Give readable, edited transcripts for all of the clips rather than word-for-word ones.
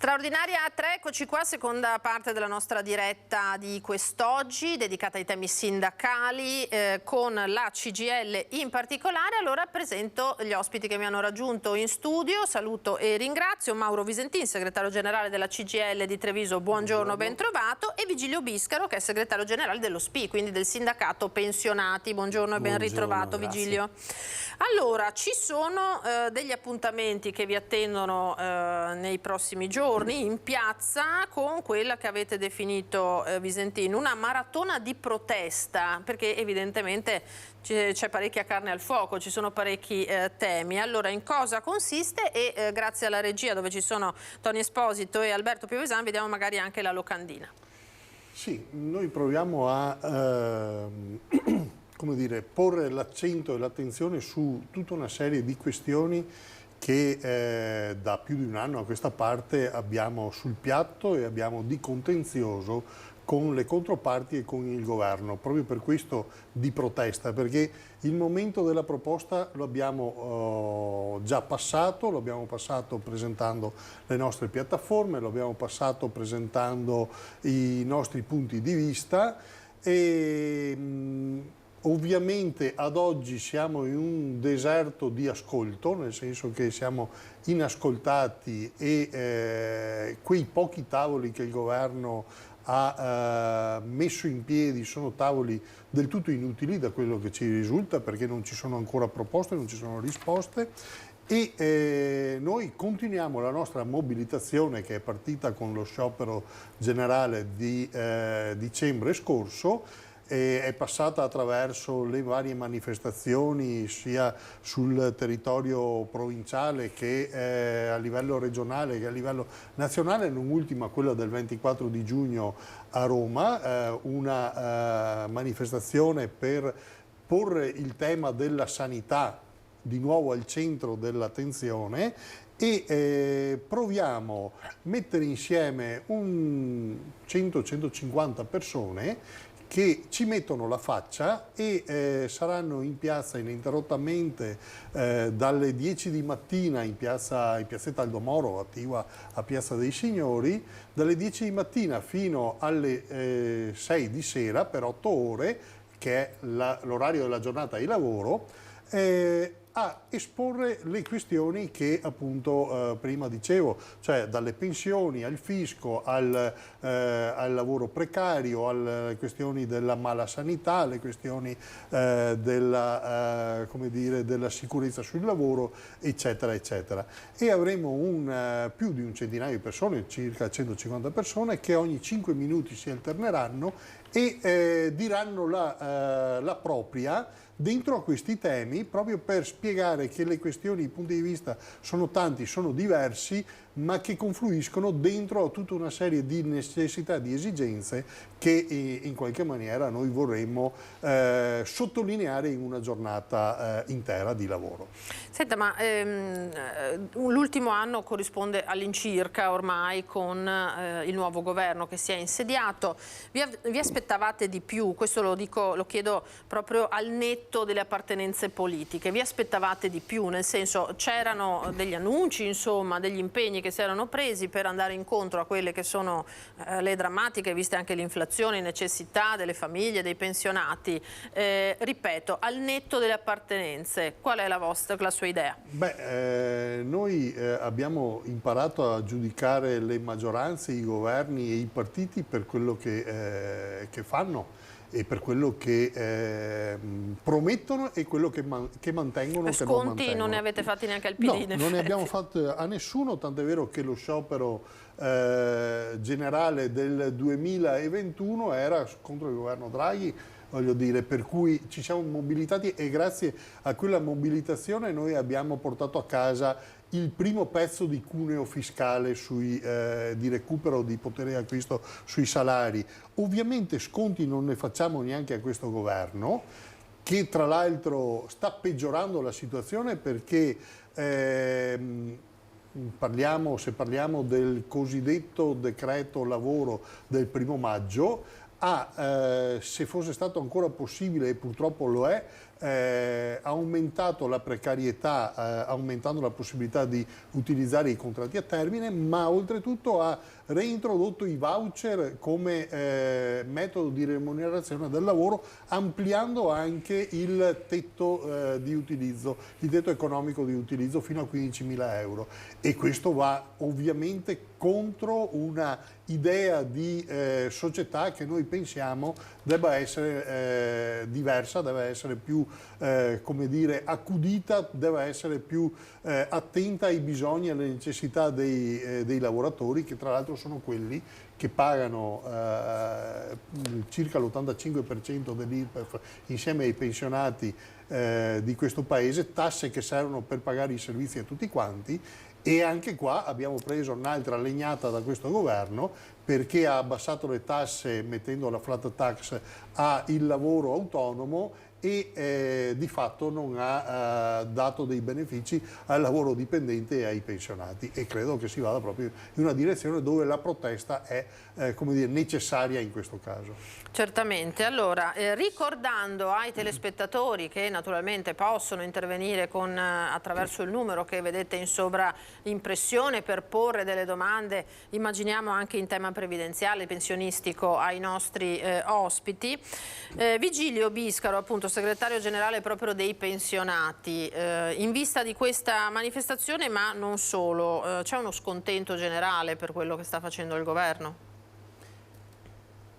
Straordinaria a 3, eccoci qua, seconda parte della nostra diretta di quest'oggi, dedicata ai temi sindacali, con la CGIL in particolare. Allora presento gli ospiti che mi hanno raggiunto in studio, saluto e ringrazio Mauro Visentin, segretario generale della CGIL di Treviso, buongiorno, ben trovato, e Vigilio Biscaro, che è segretario generale dello SPI, quindi del sindacato pensionati, buongiorno e ben ritrovato, grazie. Vigilio. Allora, ci sono degli appuntamenti che vi attendono nei prossimi giorni in piazza con quella che avete definito, Visentin, una maratona di protesta, perché evidentemente c'è parecchia carne al fuoco, ci sono parecchi temi. Allora, in cosa consiste? E grazie alla regia, dove ci sono Tony Esposito e Alberto Piovesan, vediamo magari anche la locandina. Sì, noi proviamo a come dire, porre l'accento e l'attenzione su tutta una serie di questioni che da più di un anno a questa parte abbiamo sul piatto e abbiamo di contenzioso con le controparti e con il governo, proprio per questo di protesta, perché il momento della proposta lo abbiamo già passato, lo abbiamo passato presentando le nostre piattaforme, lo abbiamo passato presentando i nostri punti di vista e ovviamente ad oggi siamo in un deserto di ascolto, nel senso che siamo inascoltati e quei pochi tavoli che il governo ha messo in piedi sono tavoli del tutto inutili da quello che ci risulta, perché non ci sono ancora proposte, non ci sono risposte. E noi continuiamo la nostra mobilitazione, che è partita con lo sciopero generale di dicembre scorso, è passata attraverso le varie manifestazioni sia sul territorio provinciale che a livello regionale che a livello nazionale, non ultima quella del 24 di giugno a Roma, una manifestazione per porre il tema della sanità di nuovo al centro dell'attenzione e proviamo a mettere insieme 100-150 persone che ci mettono la faccia e saranno in piazza ininterrottamente dalle 10 di mattina in piazzetta Aldo Moro, attiva a Piazza dei Signori, dalle 10 di mattina fino alle 6 di sera per 8 ore, che è l'orario della giornata di lavoro, a esporre le questioni che appunto prima dicevo, cioè dalle pensioni al fisco, al lavoro precario, alle questioni della mala sanità, alle questioni della sicurezza sul lavoro, eccetera, eccetera. E avremo più di un centinaio di persone, circa 150 persone, che ogni 5 minuti si alterneranno e diranno la propria dentro a questi temi, proprio per spiegare che le questioni, i punti di vista sono tanti, sono diversi, ma che confluiscono dentro a tutta una serie di necessità, di esigenze che in qualche maniera noi vorremmo sottolineare in una giornata intera di lavoro. Senta, ma l'ultimo anno corrisponde all'incirca ormai con il nuovo governo che si è insediato. Vi aspettavate di più? Questo lo chiedo proprio al netto delle appartenenze politiche. Vi aspettavate di più? Nel senso, c'erano degli annunci, insomma, degli impegni che si erano presi per andare incontro a quelle che sono le drammatiche, viste anche l'inflazione, necessità delle famiglie, dei pensionati. Ripeto, al netto delle appartenenze, qual è la sua idea? Beh, noi abbiamo imparato a giudicare le maggioranze, i governi e i partiti per quello che fanno e per quello che promettono e quello che mantengono. Sconti non ne avete fatti neanche al PD? No, non ne abbiamo fatti a nessuno, tant'è vero che lo sciopero generale del 2021 era contro il governo Draghi, voglio dire, per cui ci siamo mobilitati e grazie a quella mobilitazione noi abbiamo portato a casa il primo pezzo di cuneo fiscale di recupero di potere di acquisto sui salari. Ovviamente sconti non ne facciamo neanche a questo governo, che tra l'altro sta peggiorando la situazione perché se parliamo del cosiddetto decreto lavoro del 1° maggio, se fosse stato ancora possibile, e purtroppo lo è, aumentato la precarietà, aumentando la possibilità di utilizzare i contratti a termine, ma oltretutto ha reintrodotto i voucher come metodo di remunerazione del lavoro, ampliando anche il tetto di utilizzo, il tetto economico di utilizzo fino a 15.000 euro. E questo va ovviamente contro una idea di società che noi pensiamo debba essere diversa, deve essere più come dire, accudita, deve essere più attenta ai bisogni e alle necessità dei lavoratori, che tra l'altro sono quelli che pagano circa l'85% dell'IRPEF insieme ai pensionati di questo paese, tasse che servono per pagare i servizi a tutti quanti. E anche qua abbiamo preso un'altra legnata da questo governo, perché ha abbassato le tasse mettendo la flat tax al lavoro autonomo e di fatto non ha dato dei benefici al lavoro dipendente e ai pensionati, e credo che si vada proprio in una direzione dove la protesta è come dire, necessaria in questo caso. Certamente. Allora, ricordando ai telespettatori che naturalmente possono intervenire attraverso il numero che vedete in sovraimpressione per porre delle domande, immaginiamo anche in tema previdenziale, pensionistico, ai nostri ospiti. Vigilio Biscaro, appunto, segretario generale proprio dei pensionati, in vista di questa manifestazione, ma non solo, c'è uno scontento generale per quello che sta facendo il governo?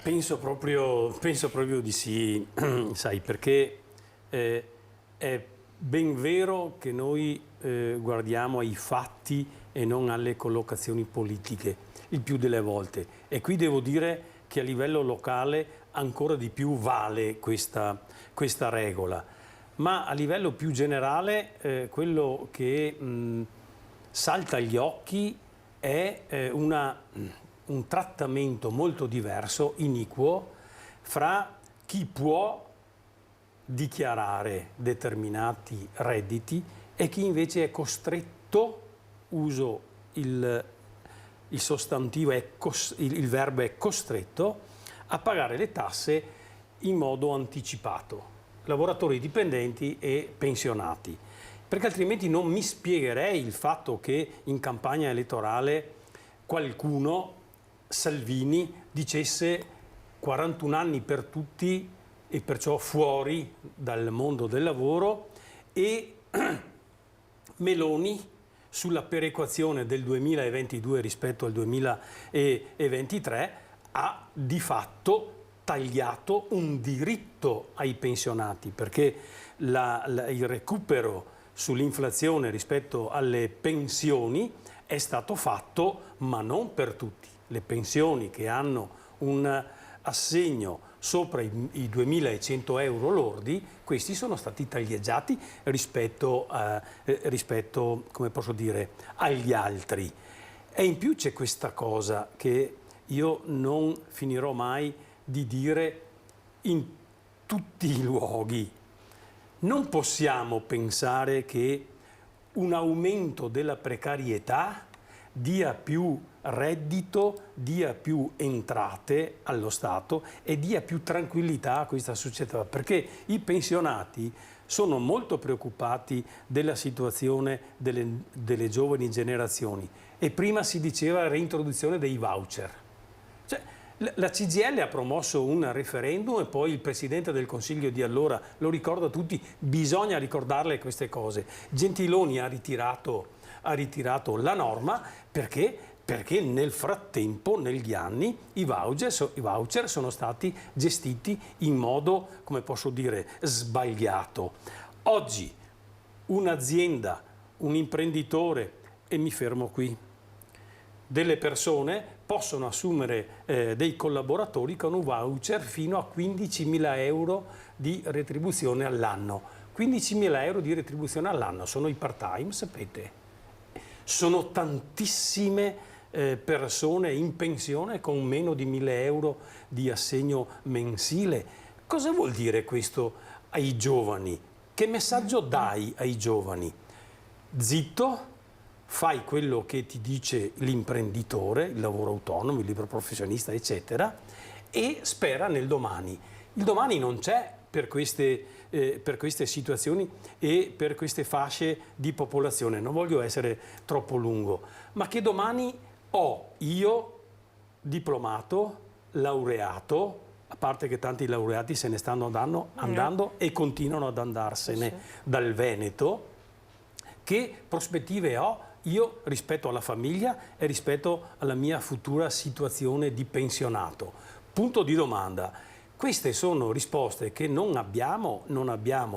Penso proprio di sì, sai, perché è ben vero che noi guardiamo ai fatti e non alle collocazioni politiche, il più delle volte. E qui devo dire che a livello locale ancora di più vale questa regola. Ma a livello più generale quello che salta agli occhi è un trattamento molto diverso, iniquo, fra chi può dichiarare determinati redditi e chi invece è costretto, uso il sostantivo, il verbo è costretto, a pagare le tasse in modo anticipato, lavoratori dipendenti e pensionati. Perché altrimenti non mi spiegherei il fatto che in campagna elettorale qualcuno, Salvini, dicesse 41 anni per tutti e perciò fuori dal mondo del lavoro, e Meloni sulla perequazione del 2022 rispetto al 2023 ha di fatto tagliato un diritto ai pensionati, perché il recupero sull'inflazione rispetto alle pensioni è stato fatto, ma non per tutti. Le pensioni che hanno un assegno sopra i 2.100 euro lordi, questi sono stati taglieggiati rispetto, come posso dire, agli altri. E in più c'è questa cosa che io non finirò mai di dire in tutti i luoghi. Non possiamo pensare che un aumento della precarietà dia più reddito, dia più entrate allo Stato e dia più tranquillità a questa società, perché i pensionati sono molto preoccupati della situazione delle giovani generazioni, e prima si diceva reintroduzione dei voucher. Cioè, la CGIL ha promosso un referendum e poi il Presidente del Consiglio di allora lo ricorda a tutti, bisogna ricordarle queste cose. Gentiloni ha ritirato la norma perché nel frattempo, negli anni, i voucher sono stati gestiti in modo, come posso dire, sbagliato. Oggi un'azienda, un imprenditore, e mi fermo qui, delle persone possono assumere dei collaboratori con un voucher fino a 15.000 euro di retribuzione all'anno. 15.000 euro di retribuzione all'anno sono i part-time, sapete? Sono tantissime persone in pensione con meno di 1.000 euro di assegno mensile. Cosa vuol dire questo ai giovani? Che messaggio dai ai giovani? Zitto, fai quello che ti dice l'imprenditore, il lavoro autonomo, il libero professionista, eccetera, e spera nel domani. Il domani non c'è, per queste situazioni e per queste fasce di popolazione. Non voglio essere troppo lungo, ma che domani ho io, diplomato, laureato, a parte che tanti laureati se ne stanno andando e continuano ad andarsene dal Veneto, che prospettive ho io rispetto alla famiglia e rispetto alla mia futura situazione di pensionato? Punto di domanda. Queste sono risposte che non abbiamo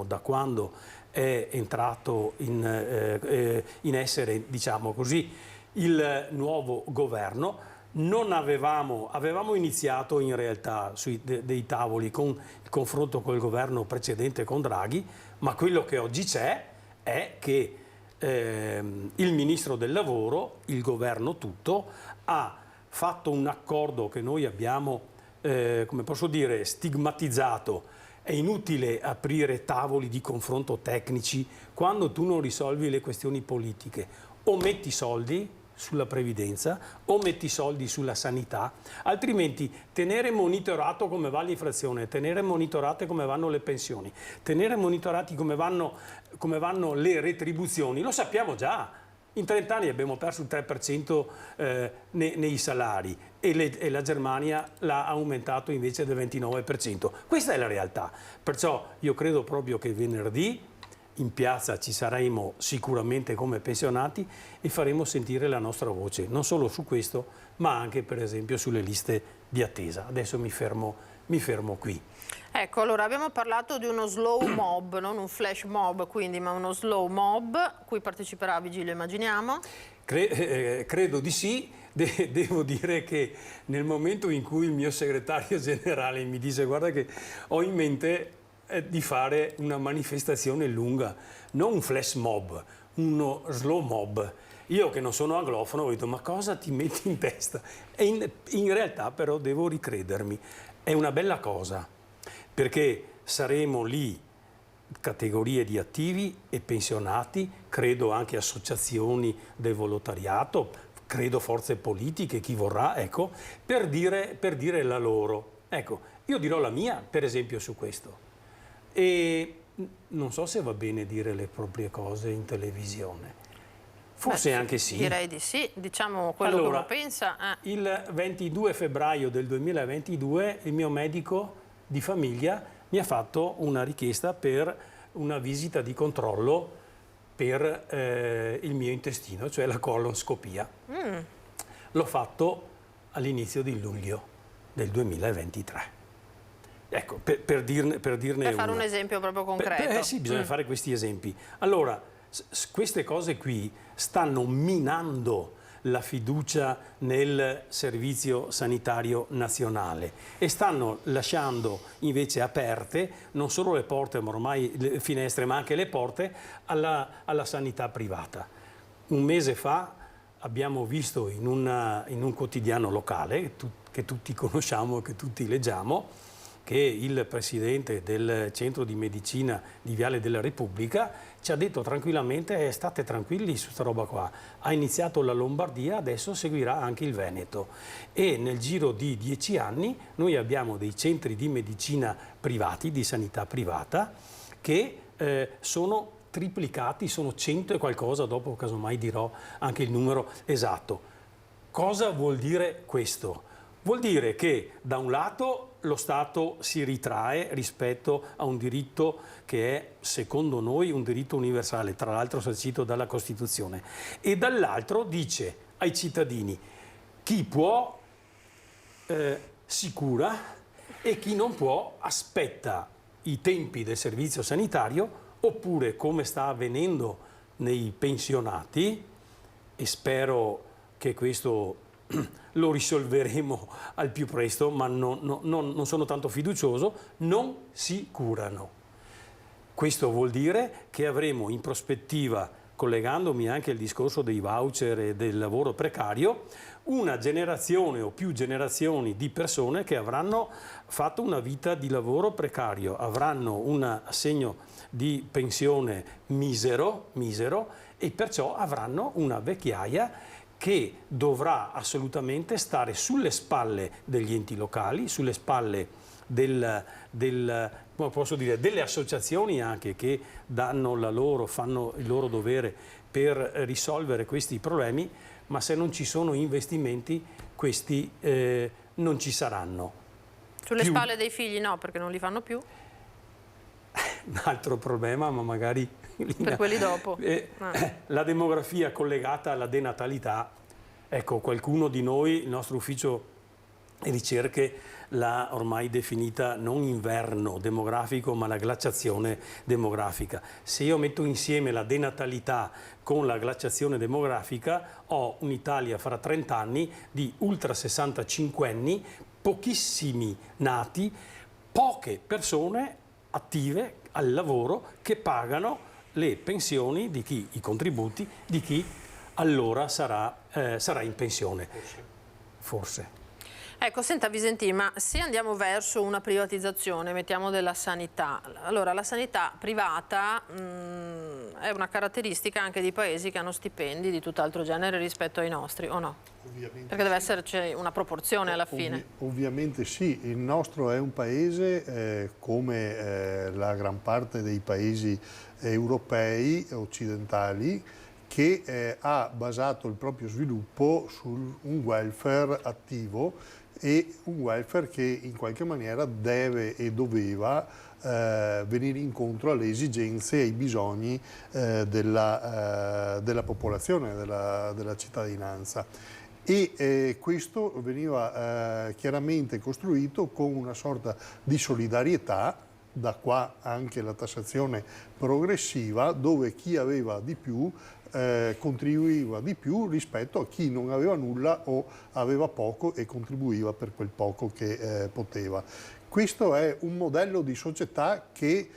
da quando è entrato in essere, diciamo così, il nuovo governo. Avevamo iniziato in realtà dei tavoli con il confronto col governo precedente con Draghi, ma quello che oggi c'è è che il ministro del lavoro, il governo tutto, ha fatto un accordo che noi abbiamo come posso dire, stigmatizzato. È inutile aprire tavoli di confronto tecnici quando tu non risolvi le questioni politiche. O metti soldi sulla previdenza o metti soldi sulla sanità, altrimenti tenere monitorato come va l'inflazione, tenere monitorate come vanno le pensioni, tenere monitorati come vanno le retribuzioni, lo sappiamo già. In 30 anni abbiamo perso il 3% nei salari e la Germania l'ha aumentato invece del 29%. Questa è la realtà. Perciò io credo proprio che venerdì in piazza ci saremo sicuramente come pensionati e faremo sentire la nostra voce, non solo su questo, ma anche per esempio sulle liste di attesa. Adesso mi fermo qui. Ecco, allora abbiamo parlato di uno slow mob, non un flash mob quindi, ma uno slow mob, cui parteciperà Vigilio, immaginiamo? Credo di sì. Devo dire che nel momento in cui il mio segretario generale mi dice guarda che ho in mente di fare una manifestazione lunga, non un flash mob, uno slow mob. Io che non sono anglofono ho detto ma cosa ti metti in testa? E in realtà però devo ricredermi, è una bella cosa, perché saremo lì categorie di attivi e pensionati, credo anche associazioni del volontariato, credo forze politiche, chi vorrà, ecco, per dire la loro. Ecco, io dirò la mia per esempio su questo. E non so se va bene dire le proprie cose in televisione. Forse anche sì. Direi di sì, diciamo quello che uno pensa. Il 22 febbraio del 2022 il mio medico di famiglia mi ha fatto una richiesta per una visita di controllo per il mio intestino, cioè la colonscopia. L'ho fatto all'inizio di luglio del 2023. Ecco, per dirne per fare un esempio proprio concreto. Sì, bisogna fare questi esempi. Allora, queste cose qui stanno minando la fiducia nel Servizio Sanitario Nazionale e stanno lasciando invece aperte non solo le porte, ma ormai le finestre, ma anche le porte alla sanità privata. Un mese fa abbiamo visto in un quotidiano locale che tutti conosciamo e che tutti leggiamo, che il presidente del centro di medicina di Viale della Repubblica ci ha detto tranquillamente state tranquilli su sta roba qua, ha iniziato la Lombardia, adesso seguirà anche il Veneto e nel giro di 10 anni noi abbiamo dei centri di medicina privati, di sanità privata, che sono triplicati, sono 100 e qualcosa, dopo casomai dirò anche il numero esatto. Cosa vuol dire questo? Vuol dire che da un lato lo Stato si ritrae rispetto a un diritto che è, secondo noi, un diritto universale, tra l'altro sancito dalla Costituzione, e dall'altro dice ai cittadini chi può si cura e chi non può aspetta i tempi del servizio sanitario oppure, come sta avvenendo nei pensionati, e spero che questo lo risolveremo al più presto, ma non sono tanto fiducioso, non si curano. Questo vuol dire che avremo in prospettiva, collegandomi anche al discorso dei voucher e del lavoro precario, una generazione o più generazioni di persone che avranno fatto una vita di lavoro precario, avranno un assegno di pensione misero e perciò avranno una vecchiaia che dovrà assolutamente stare sulle spalle degli enti locali, sulle spalle come posso dire, delle associazioni anche che fanno il loro dovere per risolvere questi problemi, ma se non ci sono investimenti questi non ci saranno. Sulle spalle dei figli no, perché non li fanno più. Un altro problema, ma magari per quelli dopo. La demografia collegata alla denatalità. Ecco, qualcuno di noi, il nostro ufficio ricerche, l'ha ormai definita non inverno demografico, ma la glaciazione demografica. Se io metto insieme la denatalità con la glaciazione demografica, ho un'Italia fra 30 anni di ultra 65enni, pochissimi nati, poche persone attive al lavoro che pagano le pensioni di chi, i contributi di chi allora sarà in pensione. Forse. Ecco, senta Visentin, ma se andiamo verso una privatizzazione, mettiamo della sanità, allora la sanità privata è una caratteristica anche di paesi che hanno stipendi di tutt'altro genere rispetto ai nostri, o no? Ovviamente perché deve esserci una proporzione alla fine. Ovviamente sì, il nostro è un paese come la gran parte dei paesi europei occidentali che ha basato il proprio sviluppo su un welfare attivo e un welfare che in qualche maniera deve e doveva venire incontro alle esigenze e ai bisogni della popolazione, della cittadinanza. E questo veniva chiaramente costruito con una sorta di solidarietà, da qua anche la tassazione progressiva, dove chi aveva di più contribuiva di più rispetto a chi non aveva nulla o aveva poco e contribuiva per quel poco che poteva. Questo è un modello di società che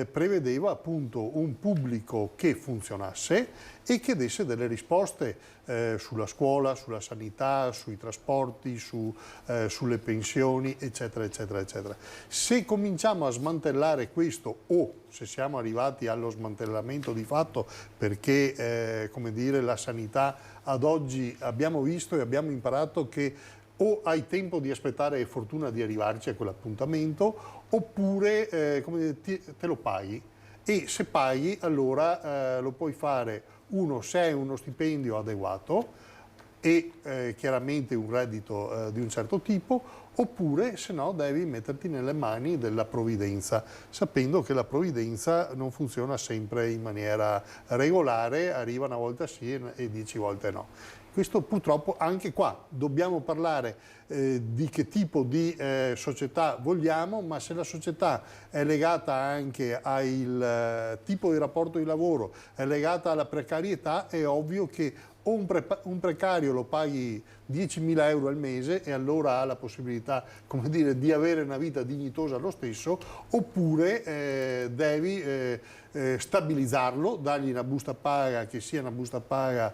prevedeva appunto un pubblico che funzionasse e che desse delle risposte sulla scuola, sulla sanità, sui trasporti, sulle pensioni, eccetera, eccetera, eccetera. Se cominciamo a smantellare questo, o se siamo arrivati allo smantellamento di fatto, perché come dire, la sanità ad oggi abbiamo visto e abbiamo imparato che o hai tempo di aspettare e fortuna di arrivarci a quell'appuntamento, oppure come dire, te lo paghi. E se paghi allora lo puoi fare se hai uno stipendio adeguato e chiaramente un reddito di un certo tipo, oppure se no devi metterti nelle mani della provvidenza, sapendo che la provvidenza non funziona sempre in maniera regolare, arriva una volta sì e 10 volte no. Questo purtroppo anche qua dobbiamo parlare di che tipo di società vogliamo, ma se la società è legata anche al tipo di rapporto di lavoro, è legata alla precarietà, è ovvio che o un precario lo paghi 10.000 euro al mese e allora ha la possibilità, come dire, di avere una vita dignitosa lo stesso, oppure devi stabilizzarlo, dargli una busta paga che sia una busta paga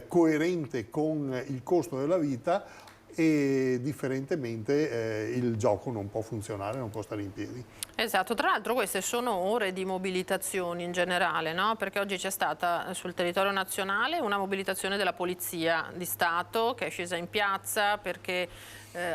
coerente con il costo della vita, e differentemente il gioco non può funzionare, non può stare in piedi. Esatto, tra l'altro queste sono ore di mobilitazioni in generale, no? Perché oggi c'è stata sul territorio nazionale una mobilitazione della Polizia di Stato che è scesa in piazza perché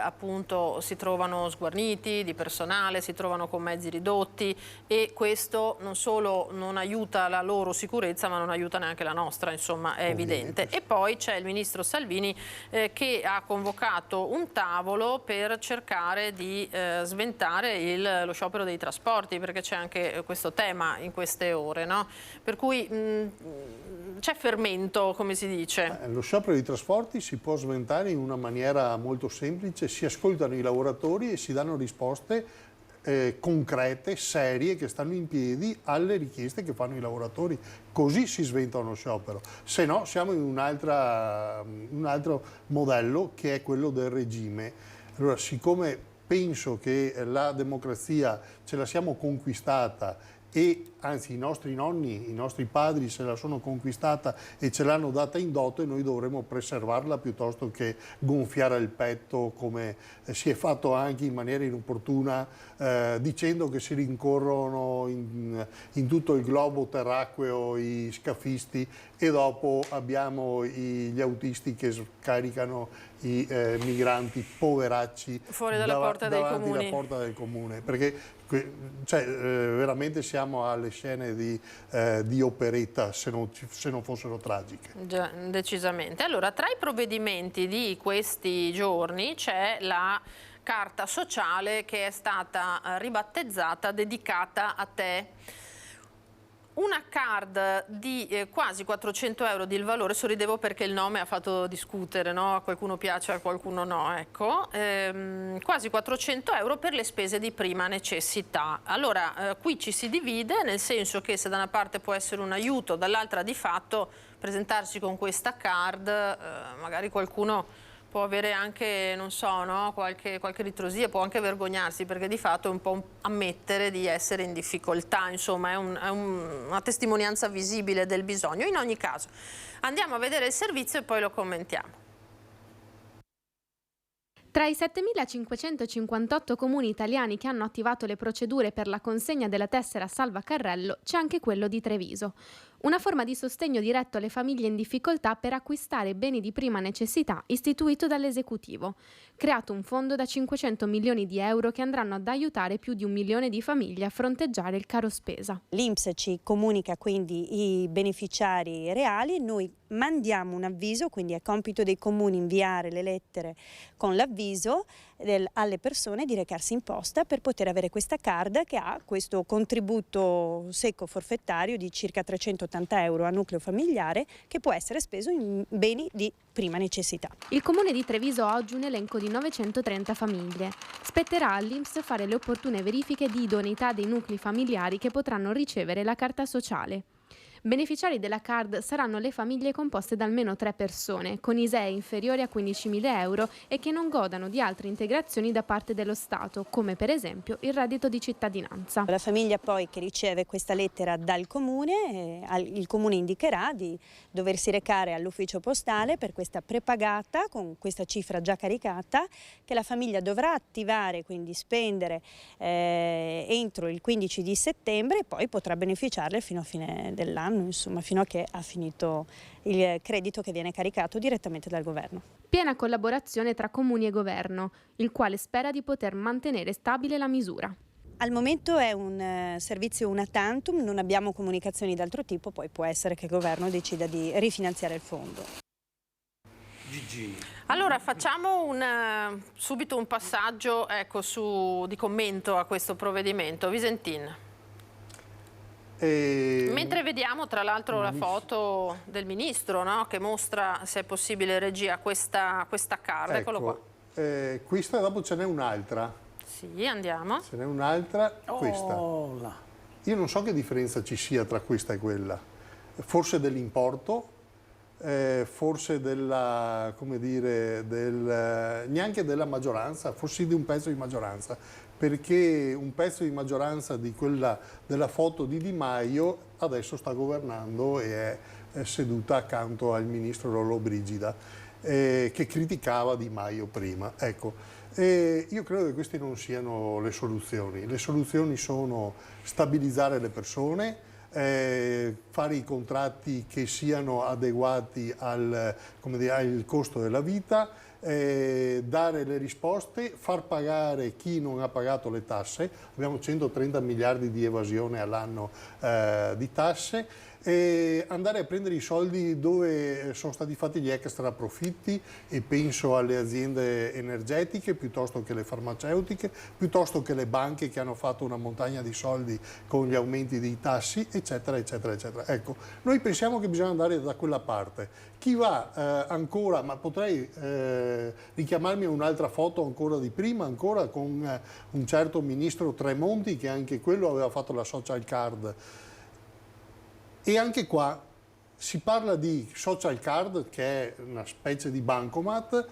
appunto si trovano sguarniti di personale, si trovano con mezzi ridotti e questo non solo non aiuta la loro sicurezza ma non aiuta neanche la nostra, insomma è evidente. E poi c'è il ministro Salvini che ha convocato un tavolo per cercare di sventare lo sciopero dei trasporti, perché c'è anche questo tema in queste ore, no? Per cui c'è fermento, come si dice. Lo sciopero dei trasporti si può sventare in una maniera molto semplice: si ascoltano i lavoratori e si danno risposte concrete, serie, che stanno in piedi alle richieste che fanno i lavoratori. Così si sventa uno sciopero. Se no siamo in un altro modello, che è quello del regime. Allora, siccome penso che la democrazia ce la siamo conquistata e anzi i nostri nonni, i nostri padri se la sono conquistata e ce l'hanno data in dote, noi dovremmo preservarla piuttosto che gonfiare il petto come si è fatto anche in maniera inopportuna dicendo che si rincorrono in tutto il globo terracqueo i scafisti e dopo abbiamo gli autisti che scaricano i migranti poveracci fuori dalla porta dei comuni. Davanti alla porta del comune, perché cioè, veramente siamo alle scene di operetta se non fossero tragiche. Già, decisamente. Allora, tra i provvedimenti di questi giorni c'è la carta sociale che è stata ribattezzata Dedicata a te. Una card di quasi 400 euro di il valore, sorridevo perché il nome ha fatto discutere, no? A qualcuno piace, a qualcuno no, ecco. Quasi 400 euro per le spese di prima necessità. Allora, qui ci si divide, nel senso che se da una parte può essere un aiuto, dall'altra di fatto presentarsi con questa card, magari qualcuno può avere anche, non so, no? qualche ritrosia, può anche vergognarsi, perché di fatto è un po' ammettere di essere in difficoltà, insomma è una testimonianza visibile del bisogno. In ogni caso andiamo a vedere il servizio e poi lo commentiamo. Tra i 7.558 comuni italiani che hanno attivato le procedure per la consegna della tessera Salva Carrello c'è anche quello di Treviso. Una forma di sostegno diretto alle famiglie in difficoltà per acquistare beni di prima necessità istituito dall'esecutivo. Creato un fondo da 500 milioni di euro che andranno ad aiutare più di 1 milione di famiglie a fronteggiare il caro spesa. L'INPS ci comunica quindi i beneficiari reali, noi mandiamo un avviso, quindi è compito dei comuni inviare le lettere con l'avviso alle persone di recarsi in posta per poter avere questa card che ha questo contributo secco forfettario di circa 380 euro a nucleo familiare che può essere speso in beni di prima necessità. Il comune di Treviso ha oggi un elenco di 930 famiglie. Spetterà all'INPS fare le opportune verifiche di idoneità dei nuclei familiari che potranno ricevere la carta sociale. Beneficiari della card saranno le famiglie composte da almeno 3 persone, con ISEE inferiori a 15.000 euro e che non godano di altre integrazioni da parte dello Stato, come per esempio il reddito di cittadinanza. La famiglia poi che riceve questa lettera dal comune, il comune indicherà di doversi recare all'ufficio postale per questa prepagata con questa cifra già caricata che la famiglia dovrà attivare, quindi spendere entro il 15 di settembre e poi potrà beneficiarle fino a fine dell'anno. Insomma, fino a che ha finito il credito che viene caricato direttamente dal governo. Piena collaborazione tra comuni e governo, il quale spera di poter mantenere stabile la misura. Al momento è un servizio una tantum, non abbiamo comunicazioni d'altro tipo, poi può essere che il governo decida di rifinanziare il fondo. Gigi. Allora facciamo subito un passaggio di commento a questo provvedimento. Visentin. Mentre vediamo tra l'altro la foto del ministro, no? Che mostra, se è possibile regia, questa card, ecco, eccolo qua. Questa dopo ce n'è un'altra. Sì, andiamo. Ce n'è un'altra, questa. Io non so che differenza ci sia tra questa e quella. Forse dell'importo, forse della, come dire, neanche della maggioranza, forse di un pezzo di maggioranza. Perché un pezzo di maggioranza di quella della foto di Di Maio adesso sta governando e è seduta accanto al ministro Lollobrigida che criticava Di Maio prima. Ecco, io credo che queste non siano le soluzioni. Le soluzioni sono stabilizzare le persone, fare i contratti che siano adeguati al costo della vita, dare le risposte, far pagare chi non ha pagato le tasse. Abbiamo 130 miliardi di evasione all'anno di tasse, e andare a prendere i soldi dove sono stati fatti gli extra profitti, e penso alle aziende energetiche piuttosto che le farmaceutiche, piuttosto che le banche che hanno fatto una montagna di soldi con gli aumenti dei tassi, eccetera, eccetera, eccetera. Ecco, noi pensiamo che bisogna andare da quella parte. Chi va ancora, ma potrei richiamarmi a un'altra foto ancora di prima, ancora con un certo ministro Tremonti che anche quello aveva fatto la social card. E anche qua si parla di social card, che è una specie di bancomat,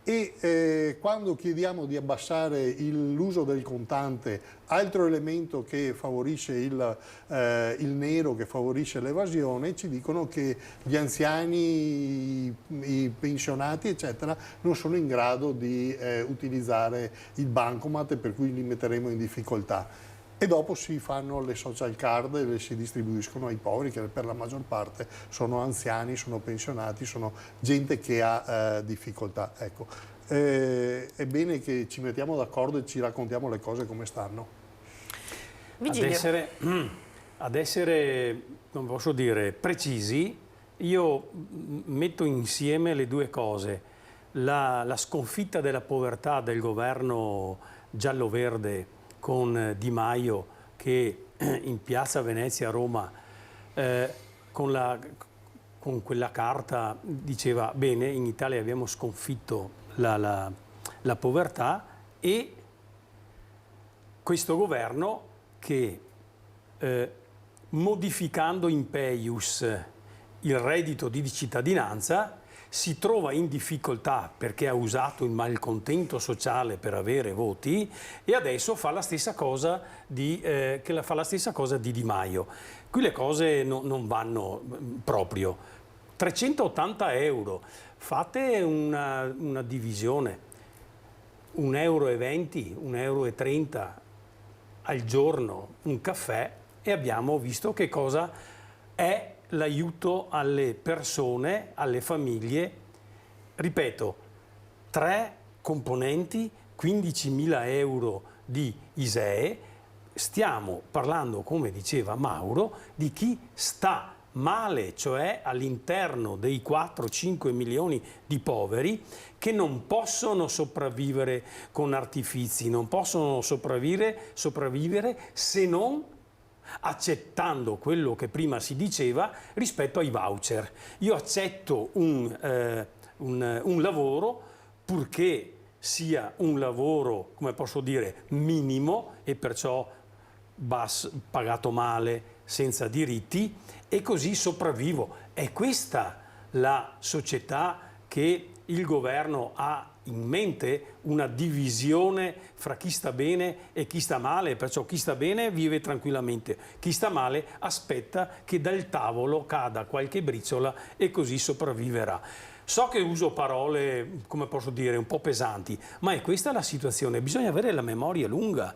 E quando chiediamo di abbassare l'uso del contante, altro elemento che favorisce il nero, che favorisce l'evasione, ci dicono che gli anziani, i pensionati eccetera non sono in grado di utilizzare il bancomat, per cui li metteremo in difficoltà. E dopo si fanno le social card e le si distribuiscono ai poveri, che per la maggior parte sono anziani, sono pensionati, sono gente che ha difficoltà. Ecco. È bene che ci mettiamo d'accordo e ci raccontiamo le cose come stanno. Ad essere, non posso dire, precisi, io metto insieme le due cose. La sconfitta della povertà del governo giallo-verde con Di Maio, che in piazza Venezia a Roma con quella carta diceva: bene, in Italia abbiamo sconfitto la povertà, e questo governo che modificando in peius il reddito di cittadinanza si trova in difficoltà perché ha usato il malcontento sociale per avere voti, e adesso fa la stessa cosa di Di Maio. Qui le cose non vanno proprio. 380 euro, fate una divisione, 1,20 euro, 1,30 euro al giorno un caffè, e abbiamo visto che cosa è l'aiuto alle persone, alle famiglie. Ripeto, 3 componenti, 15.000 euro di ISEE. Stiamo parlando, come diceva Mauro, di chi sta male, cioè all'interno dei 4-5 milioni di poveri che non possono sopravvivere con artifizi, non possono sopravvivere se non accettando quello che prima si diceva rispetto ai voucher. Io accetto un lavoro, purché sia un lavoro, come posso dire, minimo, e perciò pagato male, senza diritti, e così sopravvivo. È questa la società che il governo ha in mente, una divisione fra chi sta bene e chi sta male, perciò chi sta bene vive tranquillamente, chi sta male aspetta che dal tavolo cada qualche briciola e così sopravviverà. So che uso parole, come posso dire, un po' pesanti, ma è questa la situazione, bisogna avere la memoria lunga.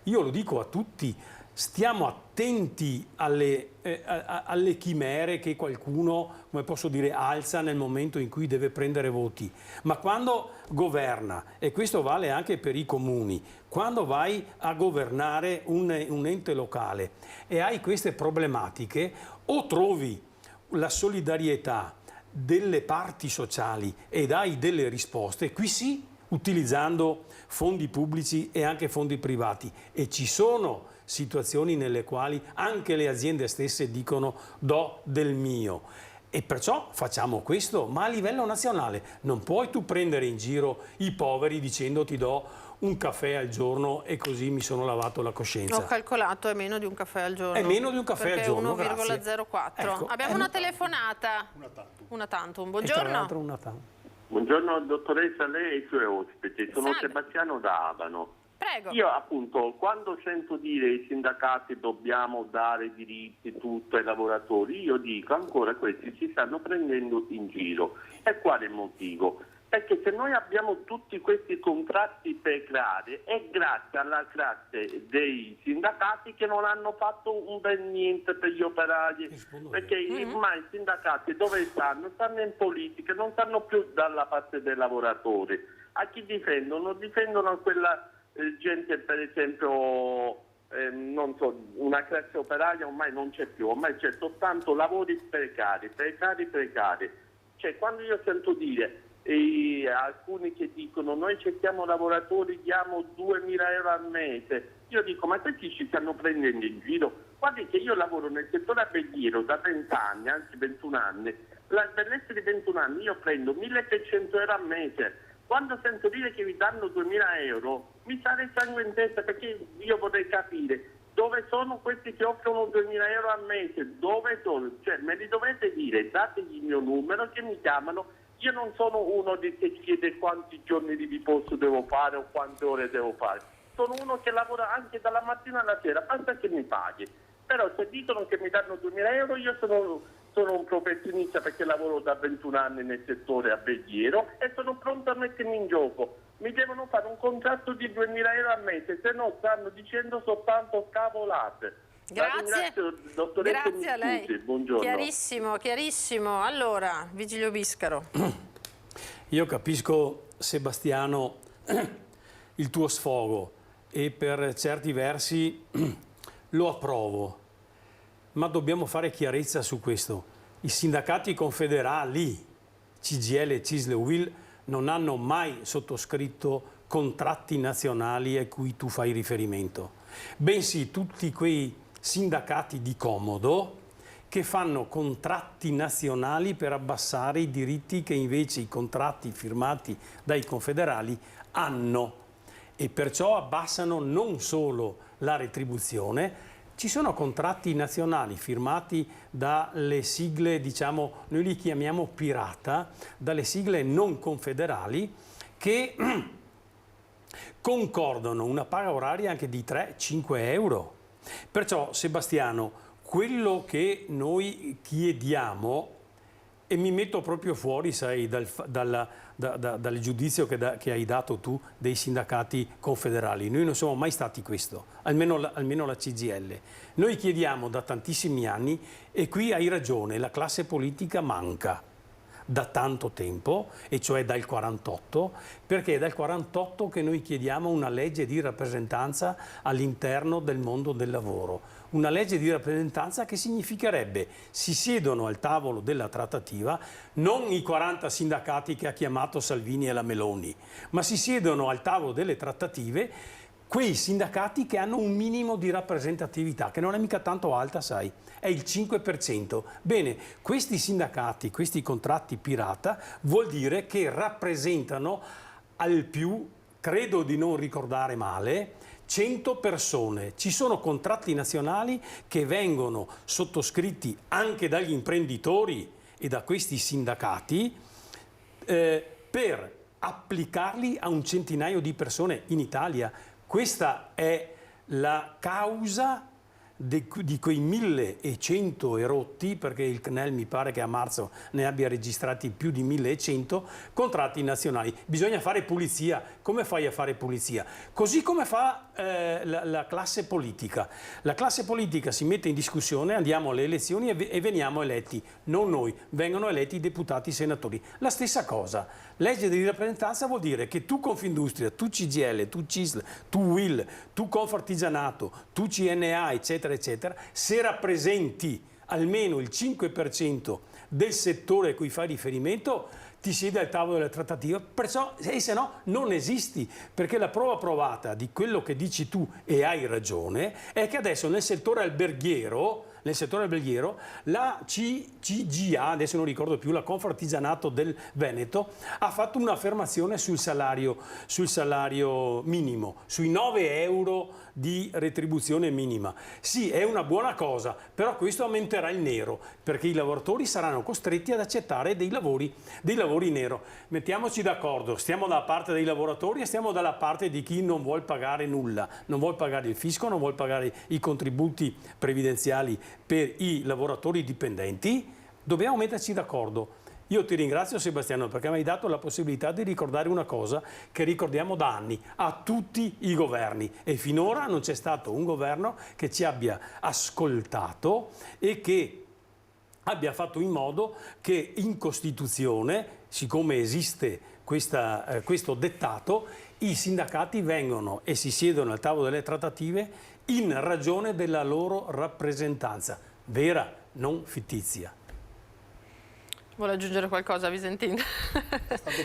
Io lo dico a tutti, stiamo attenti alle chimere che qualcuno, come posso dire, alza nel momento in cui deve prendere voti. Ma quando governa, e questo vale anche per i comuni, quando vai a governare un ente locale e hai queste problematiche, o trovi la solidarietà delle parti sociali e dai delle risposte, qui sì, utilizzando fondi pubblici e anche fondi privati, e ci sono situazioni nelle quali anche le aziende stesse dicono do del mio, e perciò facciamo questo, ma a livello nazionale non puoi tu prendere in giro i poveri dicendo ti do un caffè al giorno e così mi sono lavato la coscienza. Ho calcolato, è meno di un caffè al giorno. È meno di un caffè al giorno, 1,04. Ecco, abbiamo una telefonata. Una tantum. Buongiorno. Buongiorno dottoressa, lei e i suoi ospiti. Sono Salve. Sebastiano da Abano. Prego. Io appunto quando sento dire i sindacati dobbiamo dare diritti tutto ai lavoratori, io dico ancora questi si stanno prendendo in giro. E quale motivo? Perché se noi abbiamo tutti questi contratti precari è grazie alla classe dei sindacati che non hanno fatto un bel niente per gli operai, perché ormai i sindacati dove stanno? Stanno in politica, non stanno più dalla parte dei lavoratori. A chi difendono? Difendono quella gente, per esempio, non so, una classe operaia ormai non c'è più, ormai c'è soltanto lavori precari. Cioè quando io sento dire alcuni che dicono noi cerchiamo lavoratori, diamo 2.000 euro al mese, io dico ma questi ci stanno prendendo in giro? Guardi che io lavoro nel settore alberghiero da 30 anni, anzi 21 anni, per essere 21 anni io prendo 1.600 euro al mese. Quando sento dire che vi danno 2.000 euro mi sale il sangue in testa, perché io vorrei capire dove sono questi che offrono 2.000 euro al mese, dove sono? Cioè me li dovete dire, dategli il mio numero che mi chiamano, io non sono uno che chiede quanti giorni di riposo devo fare o quante ore devo fare. Sono uno che lavora anche dalla mattina alla sera, basta che mi paghi. Però se dicono che mi danno 2.000 euro, io sono un professionista perché lavoro da 21 anni nel settore alberghiero e sono pronto a mettermi in gioco. Mi devono fare un contratto di 2.000 euro al mese, se no stanno dicendo soltanto cavolate. Grazie, dottoressa, grazie a lei. Buongiorno. Chiarissimo, chiarissimo. Allora, Vigilio Biscaro. Io capisco, Sebastiano, il tuo sfogo e per certi versi lo approvo, ma dobbiamo fare chiarezza su questo. I sindacati confederali, CGIL, CISL e UIL, non hanno mai sottoscritto contratti nazionali a cui tu fai riferimento, bensì tutti quei sindacati di comodo che fanno contratti nazionali per abbassare i diritti che invece i contratti firmati dai confederali hanno, e perciò abbassano non solo la retribuzione. Ci sono contratti nazionali firmati dalle sigle, diciamo, noi li chiamiamo pirata, dalle sigle non confederali, che concordano una paga oraria anche di 3-5 euro. Perciò, Sebastiano, quello che noi chiediamo, e mi metto proprio fuori, sai, dal giudizio che hai dato tu dei sindacati confederali. Noi non siamo mai stati questo, almeno la CGIL. Noi chiediamo da tantissimi anni, e qui hai ragione, la classe politica manca da tanto tempo, e cioè dal 48, perché è dal 48 che noi chiediamo una legge di rappresentanza all'interno del mondo del lavoro. Una legge di rappresentanza che significherebbe si siedono al tavolo della trattativa non i 40 sindacati che ha chiamato Salvini e la Meloni, ma si siedono al tavolo delle trattative quei sindacati che hanno un minimo di rappresentatività, che non è mica tanto alta, sai, è il 5%. Bene, questi sindacati, questi contratti pirata, vuol dire che rappresentano al più, credo di non ricordare male, 100 persone. Ci sono contratti nazionali che vengono sottoscritti anche dagli imprenditori e da questi sindacati per applicarli a un centinaio di persone in Italia. Questa è la causa di quei 1.100 erotti, perché il CNEL mi pare che a marzo ne abbia registrati più di 1.100 contratti nazionali. Bisogna fare pulizia. Come fai a fare pulizia? Così come fa la classe politica. La classe politica si mette in discussione, andiamo alle elezioni e veniamo eletti. Non noi, vengono eletti i deputati, i senatori. La stessa cosa. Legge di rappresentanza vuol dire che tu Confindustria, tu CGIL, tu CISL, tu UIL, tu Confartigianato, tu CNA, eccetera, eccetera, se rappresenti almeno il 5% del settore a cui fai riferimento, ti siedi al tavolo della trattativa, perciò, e se no non esisti, perché la prova provata di quello che dici tu, e hai ragione, è che adesso nel settore alberghiero, la CGA, adesso non ricordo più, la Confartigianato del Veneto, ha fatto un'affermazione sul salario minimo, sui 9 euro di retribuzione minima. Sì, è una buona cosa, però questo aumenterà il nero, perché i lavoratori saranno costretti ad accettare dei lavori nero. Mettiamoci d'accordo, stiamo dalla parte dei lavoratori e stiamo dalla parte di chi non vuol pagare nulla, non vuol pagare il fisco, non vuol pagare i contributi previdenziali per i lavoratori dipendenti. Dobbiamo metterci d'accordo. Io ti ringrazio, Sebastiano, perché mi hai dato la possibilità di ricordare una cosa che ricordiamo da anni a tutti i governi, e finora non c'è stato un governo che ci abbia ascoltato e che abbia fatto in modo che in Costituzione, siccome esiste questo dettato, i sindacati vengono e si siedono al tavolo delle trattative in ragione della loro rappresentanza vera, non fittizia. Vuole aggiungere qualcosa, Visentin?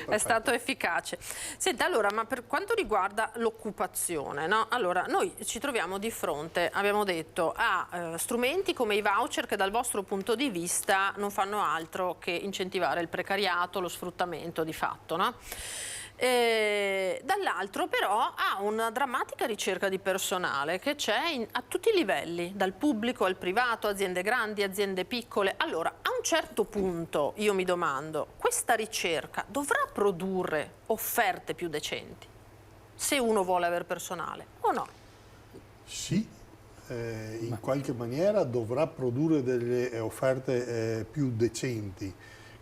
È stato efficace. Senta, allora, ma per quanto riguarda l'occupazione, no? Allora, noi ci troviamo di fronte, abbiamo detto, a strumenti come i voucher che dal vostro punto di vista non fanno altro che incentivare il precariato, lo sfruttamento di fatto, no? Dall'altro però ha una drammatica ricerca di personale che c'è a tutti i livelli, dal pubblico al privato, aziende grandi, aziende piccole. Allora, a un certo punto io mi domando, questa ricerca dovrà produrre offerte più decenti se uno vuole avere personale o no? Sì, in qualche maniera dovrà produrre delle offerte più decenti.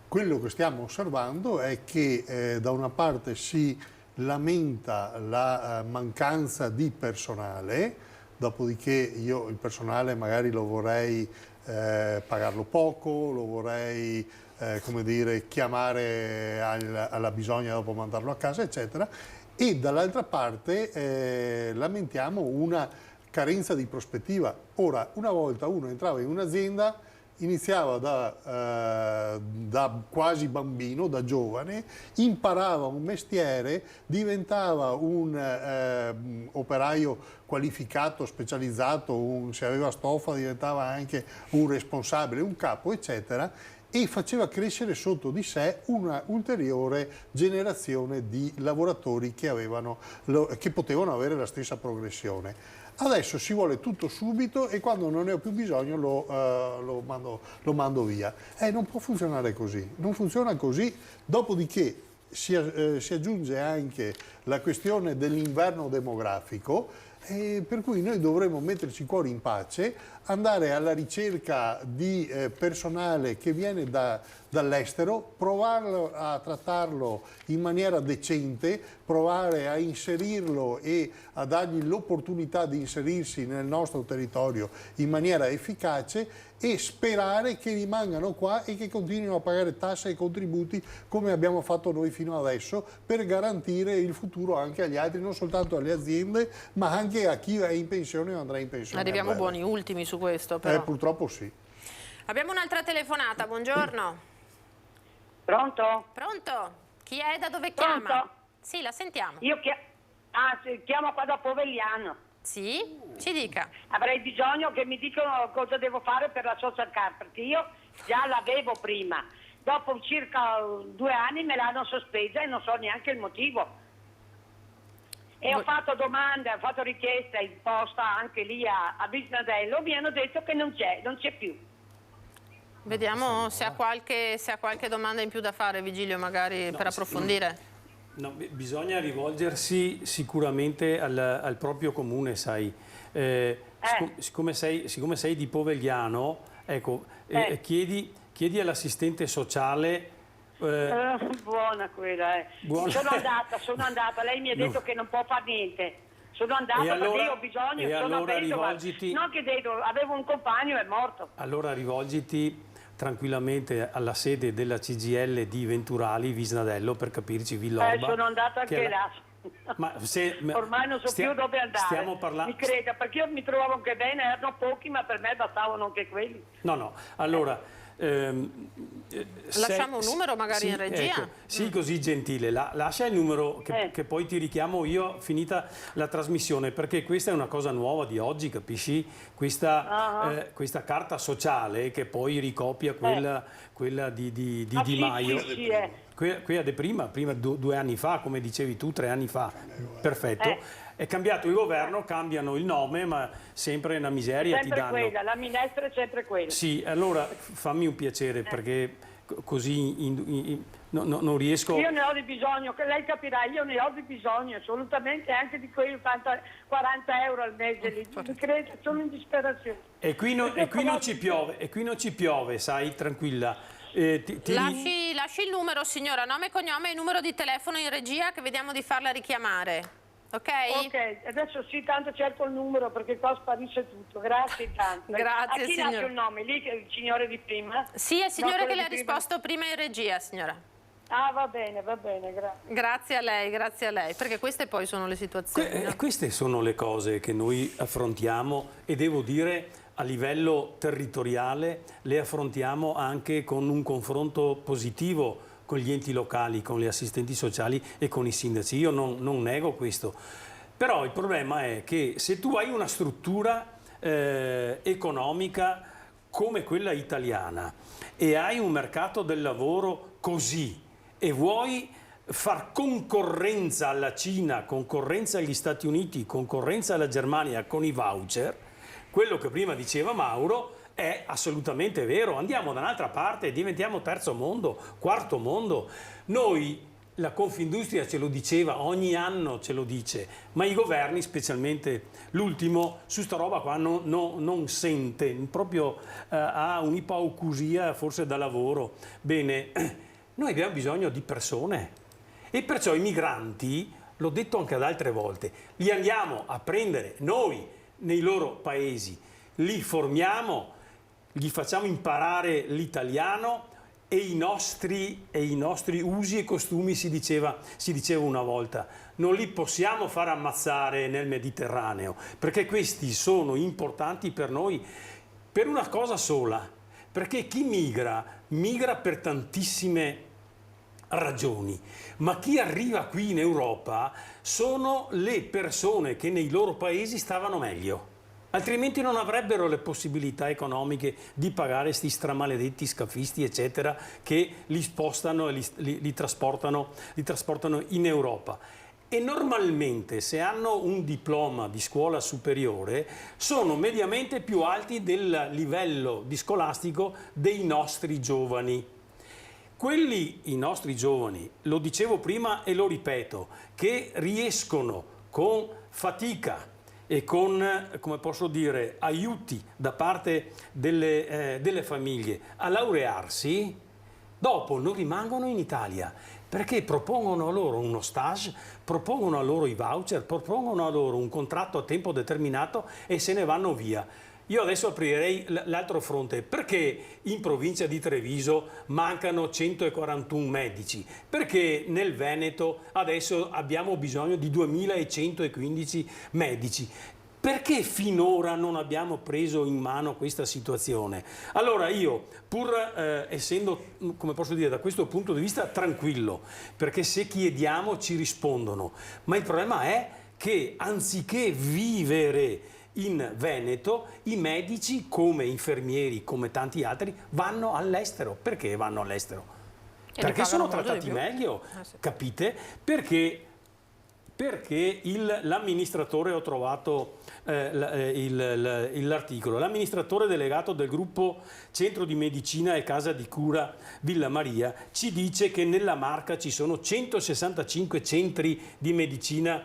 Quello che stiamo osservando è che da una parte si lamenta la mancanza di personale, dopodiché io il personale magari lo vorrei pagarlo poco, lo vorrei come dire, chiamare alla bisogna dopo mandarlo a casa, eccetera, e dall'altra parte lamentiamo una carenza di prospettiva. Ora, una volta uno entrava in un'azienda, iniziava da quasi bambino, da giovane, imparava un mestiere, diventava un operaio qualificato, specializzato, se aveva stoffa diventava anche un responsabile, un capo, eccetera, e faceva crescere sotto di sé una ulteriore generazione di lavoratori che potevano avere la stessa progressione. Adesso si vuole tutto subito e quando non ne ho più bisogno lo mando via. Non può funzionare così, non funziona così. Dopodiché si aggiunge anche la questione dell'inverno demografico, per cui noi dovremmo metterci i cuori in pace, andare alla ricerca di personale che viene dall'estero, provare a trattarlo in maniera decente, provare a inserirlo e a dargli l'opportunità di inserirsi nel nostro territorio in maniera efficace e sperare che rimangano qua e che continuino a pagare tasse e contributi come abbiamo fatto noi fino adesso per garantire il futuro anche agli altri, non soltanto alle aziende ma anche a chi è in pensione o andrà in pensione. Arriviamo buoni ultimi su questo però. Purtroppo sì. Abbiamo un'altra telefonata, buongiorno. Pronto? Pronto? Chi è? Da dove chiama? Pronto? Sì, la sentiamo. Io chiamo qua da Povegliano. Sì? Ci dica. Avrei bisogno che mi dicano cosa devo fare per la social card, perché io già l'avevo prima. Dopo circa 2 anni me l'hanno sospesa e non so neanche il motivo. E ho fatto domande, ho fatto richiesta in posta anche lì a Bisnadello, mi hanno detto che non c'è più. Vediamo se ha qualche domanda in più da fare, Vigilio, magari per approfondire. No, bisogna rivolgersi sicuramente al proprio comune, sai. Siccome sei di Povegliano, ecco, chiedi all'assistente sociale. Buona quella, Buona. Sono andata, lei mi ha detto che non può fare niente. Sono andata perché io ho bisogno, sono a Vedova. No, che avevo un compagno e è morto. Allora rivolgiti tranquillamente alla sede della CGIL di Venturali, Visnadello, per capirci, Villorba. Sono andata anche là. Ormai non so più dove andare. Stiamo parlando. Mi creda, perché io mi trovavo anche bene, erano pochi, ma per me bastavano anche quelli. No, allora. Lasciamo un numero magari in regia? Ecco, sì, così gentile, lascia il numero che poi ti richiamo io finita la trasmissione, perché questa è una cosa nuova di oggi, capisci? Questa carta sociale che poi ricopia quella di Di Maio. Sì. Quella di prima 2 anni fa, come dicevi tu, 3 anni fa, perfetto. È cambiato il governo, cambiano il nome, ma sempre una miseria sempre ti danno. Quella, la minestra è sempre quella. Sì, allora fammi un piacere, perché così non riesco... Io ne ho di bisogno, che lei capirà, io ne ho di bisogno assolutamente anche di quei 40 euro al mese lì. Mi crede, sono in disperazione. E qui non ci piove, sai, tranquilla. Lasci il numero, signora, nome e cognome e numero di telefono in regia che vediamo di farla richiamare. Ok, adesso sì, tanto cerco il numero perché qua sparisce tutto. Grazie tanto. Grazie, a chi signora. lascio il nome? Lì il signore di prima? Sì, è il signore che le ha risposto prima in regia, signora. Ah, va bene, grazie. Grazie a lei, perché queste poi sono le situazioni. No? Queste sono le cose che noi affrontiamo e devo dire a livello territoriale le affrontiamo anche con un confronto positivo con gli enti locali, con le assistenti sociali e con i sindaci. Io non nego questo. Però il problema è che se tu hai una struttura economica come quella italiana e hai un mercato del lavoro così e vuoi far concorrenza alla Cina, concorrenza agli Stati Uniti, concorrenza alla Germania con i voucher, quello che prima diceva Mauro è assolutamente vero. Andiamo da un'altra parte, diventiamo terzo mondo, quarto mondo. Noi, la Confindustria ce lo diceva, ogni anno ce lo dice, ma i governi, specialmente l'ultimo, su sta roba qua non sente, proprio ha un'ipaucusia forse da lavoro. Bene, noi abbiamo bisogno di persone e perciò i migranti, l'ho detto anche ad altre volte, li andiamo a prendere noi nei loro paesi, li formiamo, gli facciamo imparare l'italiano e i nostri usi e costumi, si diceva una volta, non li possiamo far ammazzare nel Mediterraneo, perché questi sono importanti per noi per una cosa sola, perché chi migra per tantissime ragioni, ma chi arriva qui in Europa sono le persone che nei loro paesi stavano meglio. Altrimenti non avrebbero le possibilità economiche di pagare sti stramaledetti scafisti, eccetera, che li spostano e li trasportano in Europa. E normalmente, se hanno un diploma di scuola superiore, sono mediamente più alti del livello di scolastico dei nostri giovani. I nostri giovani, lo dicevo prima e lo ripeto, che riescono con fatica e con, come posso dire, aiuti da parte delle famiglie a laurearsi, dopo non rimangono in Italia, perché propongono a loro uno stage, propongono a loro i voucher, propongono a loro un contratto a tempo determinato e se ne vanno via. Io adesso aprirei l'altro fronte. Perché in provincia di Treviso mancano 141 medici? Perché nel Veneto adesso abbiamo bisogno di 2115 medici? Perché finora non abbiamo preso in mano questa situazione? Allora io, pur essendo, come posso dire, da questo punto di vista tranquillo, perché se chiediamo ci rispondono, ma il problema è che anziché vivere in Veneto, i medici, come infermieri, come tanti altri, vanno all'estero. Perché vanno all'estero? Perché sono trattati meglio, capite? Perché l'amministratore, ho trovato l'articolo, l'amministratore delegato del gruppo Centro di Medicina e Casa di Cura Villa Maria ci dice che nella Marca ci sono 165 centri di medicina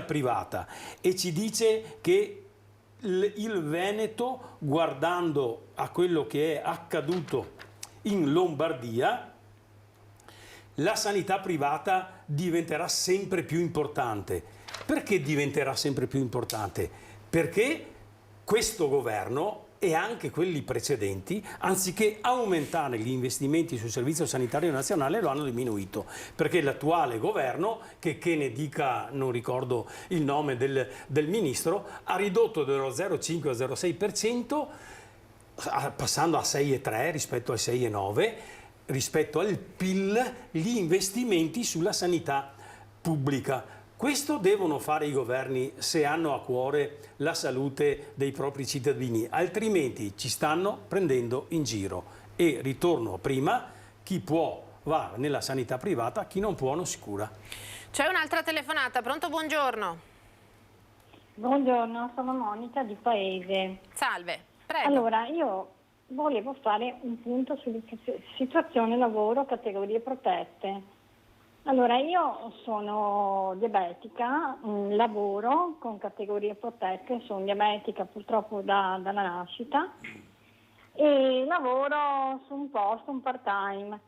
privata e ci dice che il Veneto, guardando a quello che è accaduto in Lombardia, la sanità privata diventerà sempre più importante. Perché diventerà sempre più importante? Perché questo governo e anche quelli precedenti, anziché aumentare gli investimenti sul Servizio Sanitario Nazionale, lo hanno diminuito. Perché l'attuale governo, che ne dica, non ricordo il nome del ministro, ha ridotto dallo 0,5 al 0,6%, passando a 6,3 rispetto al 6,9%, rispetto al PIL, gli investimenti sulla sanità pubblica. Questo devono fare i governi se hanno a cuore la salute dei propri cittadini, altrimenti ci stanno prendendo in giro. E ritorno a prima, chi può va nella sanità privata, chi non può non si cura. C'è un'altra telefonata, pronto? Buongiorno. Buongiorno, sono Monica di Paese. Salve, prego. Allora, io volevo fare un punto sulla situazione lavoro, categorie protette. Allora, io sono diabetica, lavoro con categorie protette, sono diabetica purtroppo dalla nascita e lavoro su un posto, un part-time.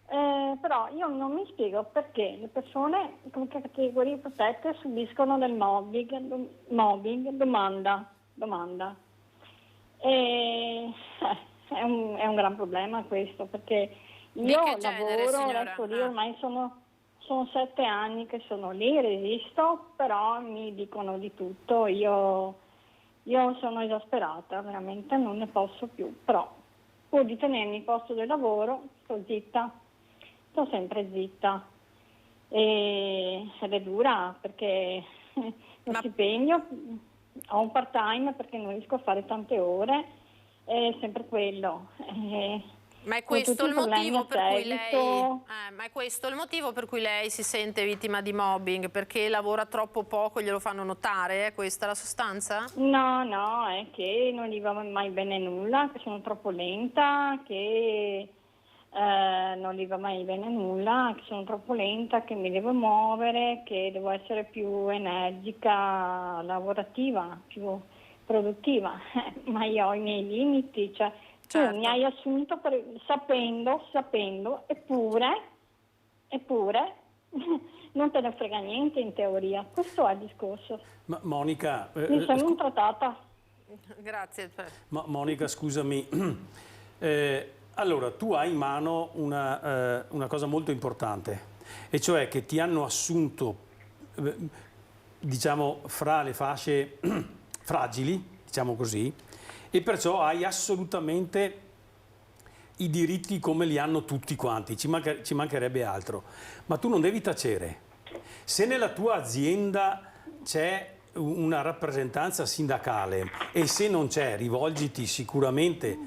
Però io non mi spiego perché le persone con categorie protette subiscono del mobbing, domanda. È un gran problema questo, perché io lavoro, resto lì, ormai sono 7 anni che sono lì, resisto, però mi dicono di tutto, io sono esasperata, veramente non ne posso più, però pur di tenermi il posto del lavoro sto zitta, sto sempre zitta ed è dura perché lo stipendio, ho un part time perché non riesco a fare tante ore, è sempre quello. Ma è con questo tutti il i problemi motivo a per cui lei, seguito. ma è questo il motivo per cui lei si sente vittima di mobbing? Perché lavora troppo poco e glielo fanno notare? È questa la sostanza? No, no, è che non gli va mai bene nulla, che sono troppo lenta, che non gli va mai bene nulla, che sono troppo lenta, che mi devo muovere, che devo essere più energica, lavorativa, più produttiva. Ma io ho i miei limiti, cioè Certo. tu mi hai assunto sapendo, eppure non te ne frega niente in teoria. Questo è il discorso. Ma Monica, Mi sono trattata. Grazie. Monica, scusami. Allora, tu hai in mano una cosa molto importante, e cioè che ti hanno assunto, diciamo, fra le fasce fragili, diciamo così, e perciò hai assolutamente i diritti come li hanno tutti quanti, ci mancherebbe altro. Ma tu non devi tacere. Se nella tua azienda c'è una rappresentanza sindacale, e se non c'è, rivolgiti sicuramente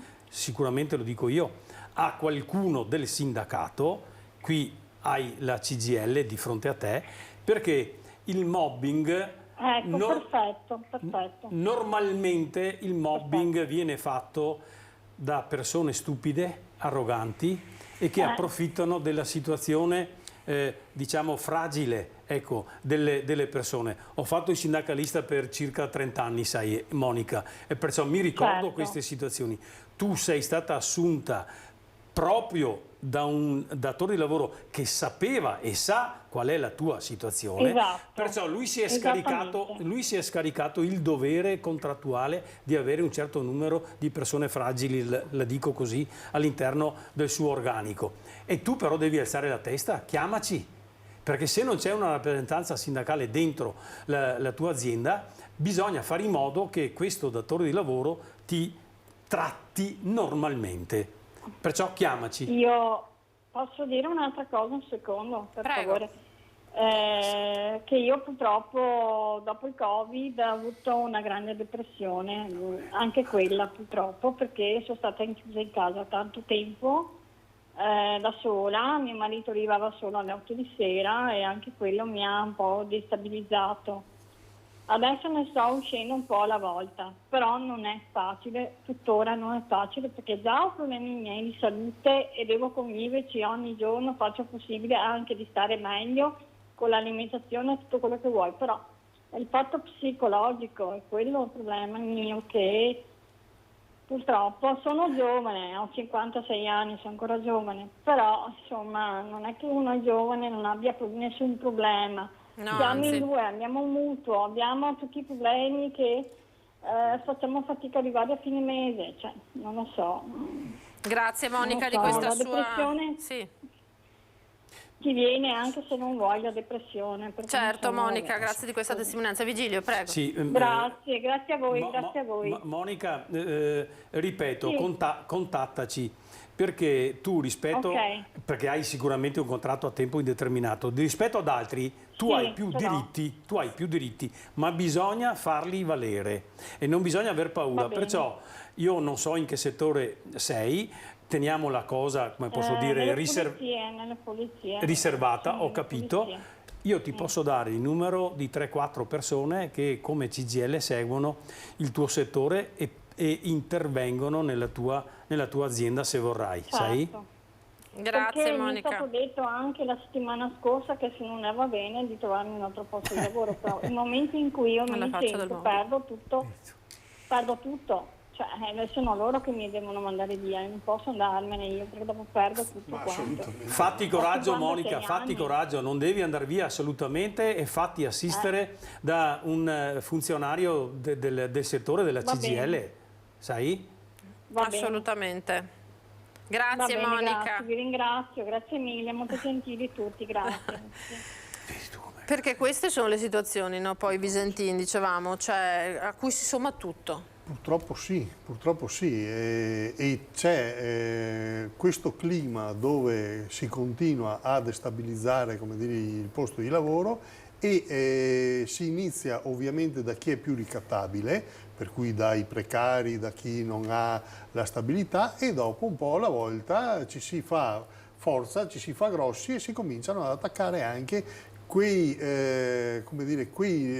lo dico io, a qualcuno del sindacato. Qui hai la CGIL di fronte a te, perché il mobbing... Ecco, perfetto. Normalmente il mobbing viene fatto da persone stupide, arroganti e che approfittano della situazione diciamo fragile, ecco, delle persone. Ho fatto il sindacalista per circa 30 anni, sai Monica, e perciò mi ricordo queste situazioni. Tu sei stata assunta proprio da un datore di lavoro che sapeva e sa qual è la tua situazione, esatto. Perciò lui si è scaricato il dovere contrattuale di avere un certo numero di persone fragili, la dico così, all'interno del suo organico. E tu però devi alzare la testa, chiamaci, perché se non c'è una rappresentanza sindacale dentro la tua azienda, bisogna fare in modo che questo datore di lavoro ti tratti normalmente. Perciò chiamaci. Io posso dire un'altra cosa, un secondo, per favore? Che io purtroppo dopo il Covid ho avuto una grande depressione, anche quella purtroppo, perché sono stata chiusa in casa tanto tempo, da sola, mio marito arrivava solo alle 8 di sera e anche quello mi ha un po' destabilizzato. Adesso ne sto uscendo un po' alla volta, però non è facile, tuttora non è facile, perché già ho problemi miei di salute e devo conviverci ogni giorno, faccio possibile anche di stare meglio con l'alimentazione e tutto quello che vuoi, però il fatto psicologico è quello il problema mio, che purtroppo sono giovane, ho 56 anni, sono ancora giovane, però insomma non è che uno è giovane e non abbia nessun problema. No, Siamo in due, abbiamo un mutuo, abbiamo tutti i problemi che facciamo fatica ad arrivare a fine mese, cioè non lo so. Grazie Monica di so, questa la sua... depressione ti viene anche se non vuoi la depressione. Certo Monica, grazie di questa testimonianza. Vigilio, prego. Sì, grazie a voi, grazie a voi. Monica, ripeto, sì. Contattaci. Perché tu perché hai sicuramente un contratto a tempo indeterminato, rispetto ad altri tu hai più diritti, ma bisogna farli valere e non bisogna aver paura. Perciò io non so in che settore sei, teniamo la cosa, come posso dire, nelle polizie. riservata, sì, ho capito. Polizie. Io ti posso dare il numero di 3-4 persone che come CGIL seguono il tuo settore e intervengono nella tua azienda se vorrai, certo. sai? Grazie perché Monica. mi è stato detto anche la settimana scorsa che se non va bene di trovarmi un altro posto di lavoro, però il momento in cui io mi sento perdo tutto, cioè adesso sono loro che mi devono mandare via, non posso andarmene io perché dopo perdo tutto quanto. Fatti coraggio Monica, fatti coraggio, non devi andare via assolutamente e fatti assistere da un funzionario del settore della CGIL, sai? Assolutamente. Grazie Monica. Grazie, vi ringrazio, grazie mille, molto gentili tutti, grazie. Perché queste sono le situazioni, no? Poi Visentin, dicevamo, cioè, a cui si somma tutto. Purtroppo sì, e c'è questo clima dove si continua a destabilizzare, come dire, il posto di lavoro e si inizia ovviamente da chi è più ricattabile, per cui dai precari, da chi non ha la stabilità, e dopo un po' alla volta ci si fa forza, ci si fa grossi e si cominciano ad attaccare anche quei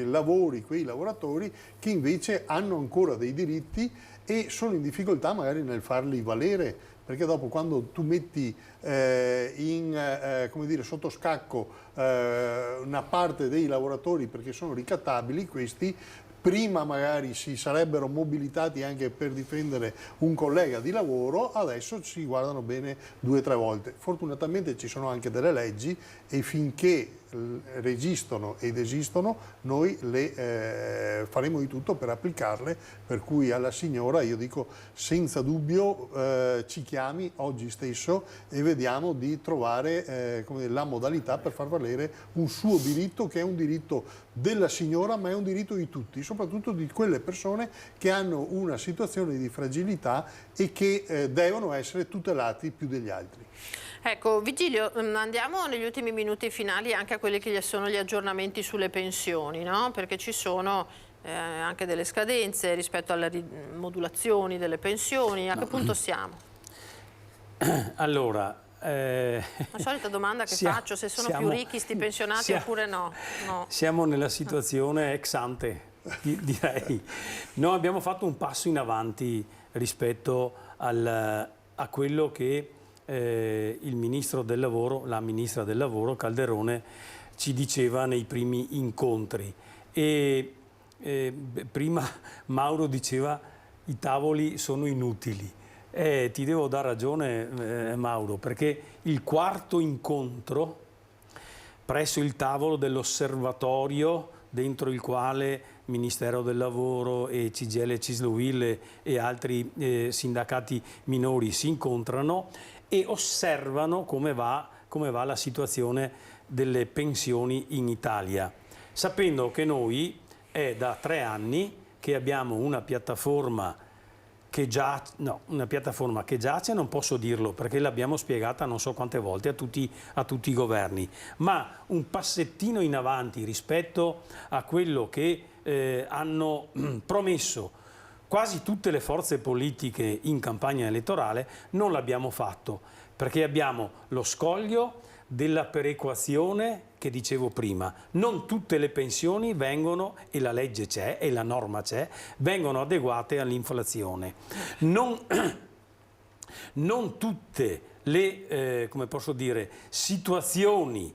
lavori, quei lavoratori che invece hanno ancora dei diritti e sono in difficoltà magari nel farli valere, perché dopo quando tu metti sotto scacco una parte dei lavoratori perché sono ricattabili, questi prima magari si sarebbero mobilitati anche per difendere un collega di lavoro, adesso si guardano bene 2 o 3 volte. Fortunatamente ci sono anche delle leggi e finché resistono ed esistono noi faremo di tutto per applicarle, per cui alla signora io dico senza dubbio ci chiami oggi stesso e vediamo di trovare la modalità per far valere un suo diritto, che è un diritto della signora ma è un diritto di tutti, soprattutto di quelle persone che hanno una situazione di fragilità e che devono essere tutelati più degli altri. Ecco, Vigilio, andiamo negli ultimi minuti finali anche a quelli che sono gli aggiornamenti sulle pensioni, no? Perché ci sono anche delle scadenze rispetto alle modulazioni delle pensioni. A che punto siamo? Allora, la solita domanda che faccio, se sono più ricchi sti pensionati oppure no. Siamo nella situazione ex ante, direi. Noi abbiamo fatto un passo in avanti rispetto a quello che il ministro del lavoro, la ministra del lavoro Calderone ci diceva nei primi incontri, e prima Mauro diceva i tavoli sono inutili. Ti devo dar ragione, Mauro, perché il quarto incontro presso il tavolo dell'osservatorio dentro il quale Ministero del Lavoro e CGIL, CISL-UIL e altri sindacati minori si incontrano e osservano come va la situazione delle pensioni in Italia, sapendo che noi è da 3 anni che abbiamo una piattaforma che giace, non posso dirlo perché l'abbiamo spiegata non so quante volte a tutti i governi, ma un passettino in avanti rispetto a quello che hanno promesso quasi tutte le forze politiche in campagna elettorale. Non l'abbiamo fatto perché abbiamo lo scoglio della perequazione che dicevo prima. Non tutte le pensioni vengono, e la legge c'è e la norma c'è, vengono adeguate all'inflazione. Non tutte le situazioni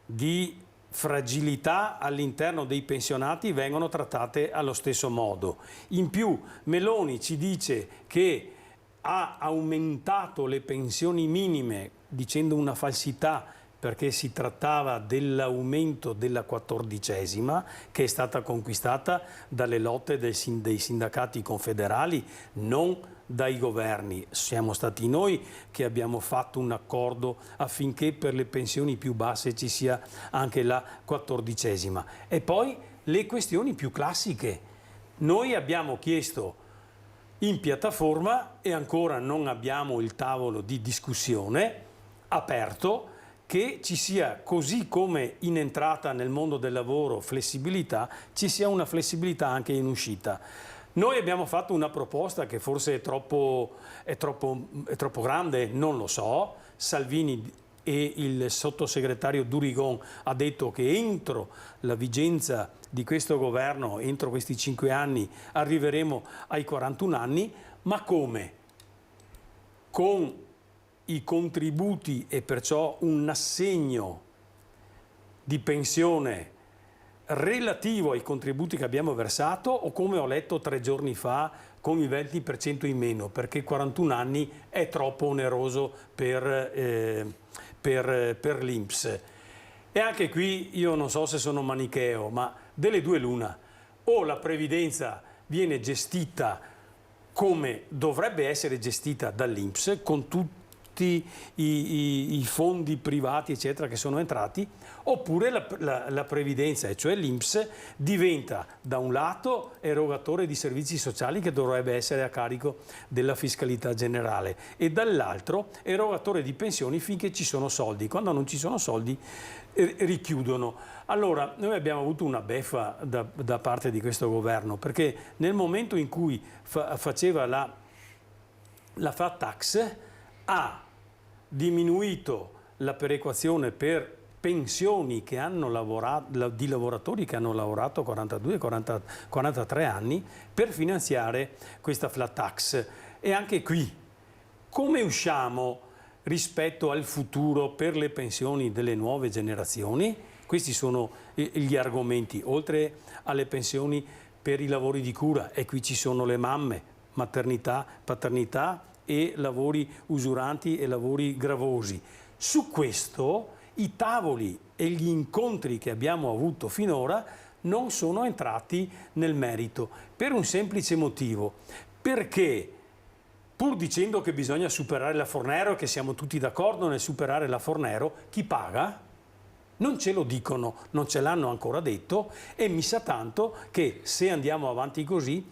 di fragilità all'interno dei pensionati vengono trattate allo stesso modo. In più Meloni ci dice che ha aumentato le pensioni minime dicendo una falsità, perché si trattava dell'aumento della 14ª che è stata conquistata dalle lotte dei sindacati confederali, non dai governi. Siamo stati noi che abbiamo fatto un accordo affinché per le pensioni più basse ci sia anche la 14ª. E poi le questioni più classiche. Noi abbiamo chiesto in piattaforma, e ancora non abbiamo il tavolo di discussione aperto, che ci sia, così come in entrata nel mondo del lavoro flessibilità, ci sia una flessibilità anche in uscita. Noi abbiamo fatto una proposta che forse è troppo grande, non lo so. Salvini e il sottosegretario Durigon ha detto che entro la vigenza di questo governo, entro questi 5 anni, arriveremo ai 41 anni, ma come? Con i contributi e perciò un assegno di pensione relativo ai contributi che abbiamo versato, o come ho letto 3 giorni fa con il 20% in meno, perché 41 anni è troppo oneroso per l'INPS. E anche qui io non so se sono manicheo, ma delle due l'una: o la previdenza viene gestita come dovrebbe essere gestita dall'INPS, con tutti tutti i fondi privati eccetera che sono entrati, oppure la previdenza, e cioè l'INPS diventa da un lato erogatore di servizi sociali che dovrebbe essere a carico della fiscalità generale e dall'altro erogatore di pensioni finché ci sono soldi. Quando non ci sono soldi richiudono. Allora, noi abbiamo avuto una beffa da parte di questo governo, perché nel momento in cui faceva la flat tax ha diminuito la perequazione per pensioni che hanno lavorato, di lavoratori che hanno lavorato 42-43 anni per finanziare questa flat tax. E anche qui, come usciamo rispetto al futuro per le pensioni delle nuove generazioni? Questi sono gli argomenti, oltre alle pensioni per i lavori di cura, e qui ci sono le mamme, maternità, paternità e lavori usuranti e lavori gravosi. Su questo i tavoli e gli incontri che abbiamo avuto finora non sono entrati nel merito, per un semplice motivo, perché pur dicendo che bisogna superare la Fornero e che siamo tutti d'accordo nel superare la Fornero, chi paga? Non ce lo dicono, non ce l'hanno ancora detto, e mi sa tanto che se andiamo avanti così,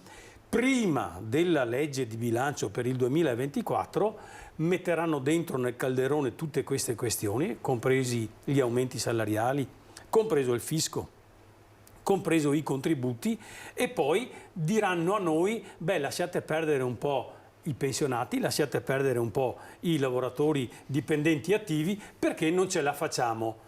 prima della legge di bilancio per il 2024 metteranno dentro nel calderone tutte queste questioni, compresi gli aumenti salariali, compreso il fisco, compreso i contributi, e poi diranno a noi, beh, lasciate perdere un po' i pensionati, lasciate perdere un po' i lavoratori dipendenti attivi, perché non ce la facciamo.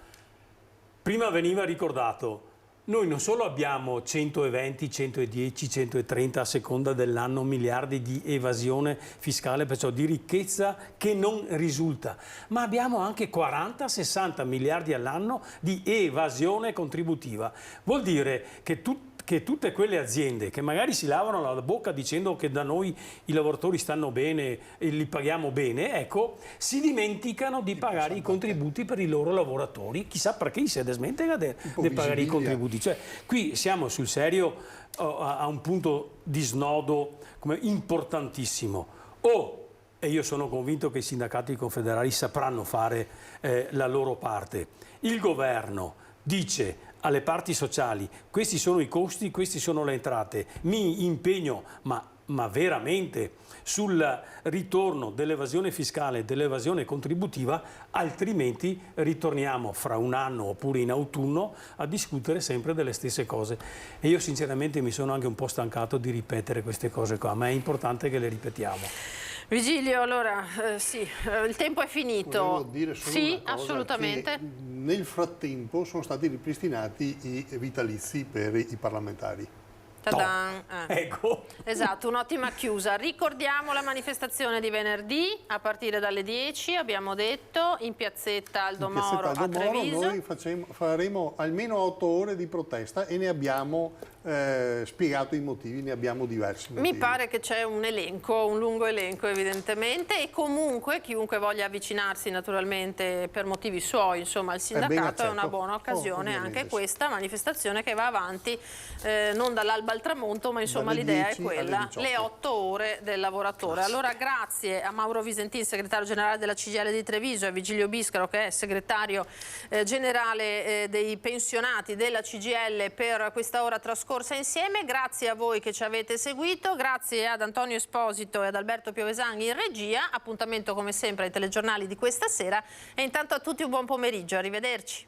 Prima veniva ricordato, noi non solo abbiamo 120, 110, 130 a seconda dell'anno miliardi di evasione fiscale, perciò di ricchezza che non risulta, ma abbiamo anche 40-60 miliardi all'anno di evasione contributiva. Vuol dire che tutte quelle aziende che magari si lavano la bocca dicendo che da noi i lavoratori stanno bene e li paghiamo bene, ecco, si dimenticano di pagare i contributi per i loro lavoratori. Chissà perché si desmentega di pagare i contributi. Cioè, qui siamo sul serio a un punto di snodo importantissimo. E io sono convinto che i sindacati confederali sapranno fare la loro parte. Il governo dice alle parti sociali, questi sono i costi, queste sono le entrate, mi impegno, ma veramente, sul ritorno dell'evasione fiscale e dell'evasione contributiva, altrimenti ritorniamo fra un anno oppure in autunno a discutere sempre delle stesse cose. E io sinceramente mi sono anche un po' stancato di ripetere queste cose qua, ma è importante che le ripetiamo. Vigilio, allora sì, il tempo è finito. Volevo dire solo sì, una cosa, assolutamente. che nel frattempo sono stati ripristinati i vitalizi per i parlamentari. Ta-dan. Ecco. Esatto, un'ottima chiusa. Ricordiamo la manifestazione di venerdì a partire dalle 10, abbiamo detto, in piazzetta Aldo Moro a Treviso. Noi faremo almeno 8 ore di protesta e ne abbiamo spiegato i motivi, ne abbiamo diversi motivi. Mi pare che c'è un elenco, un lungo elenco evidentemente, e comunque chiunque voglia avvicinarsi naturalmente per motivi suoi, insomma, al sindacato è una buona occasione, anche questa manifestazione che va avanti non dall'alba al tramonto, ma insomma l'idea è quella, le 8 ore del lavoratore. Allora grazie a Mauro Visentin, segretario generale della CGIL di Treviso, e a Vigilio Biscaro, che è segretario generale dei pensionati della CGIL, per questa ora trascorsa insieme. Grazie a voi che ci avete seguito, grazie ad Antonio Esposito e ad Alberto Piovesani in regia. Appuntamento come sempre ai telegiornali di questa sera, e intanto a tutti un buon pomeriggio, arrivederci.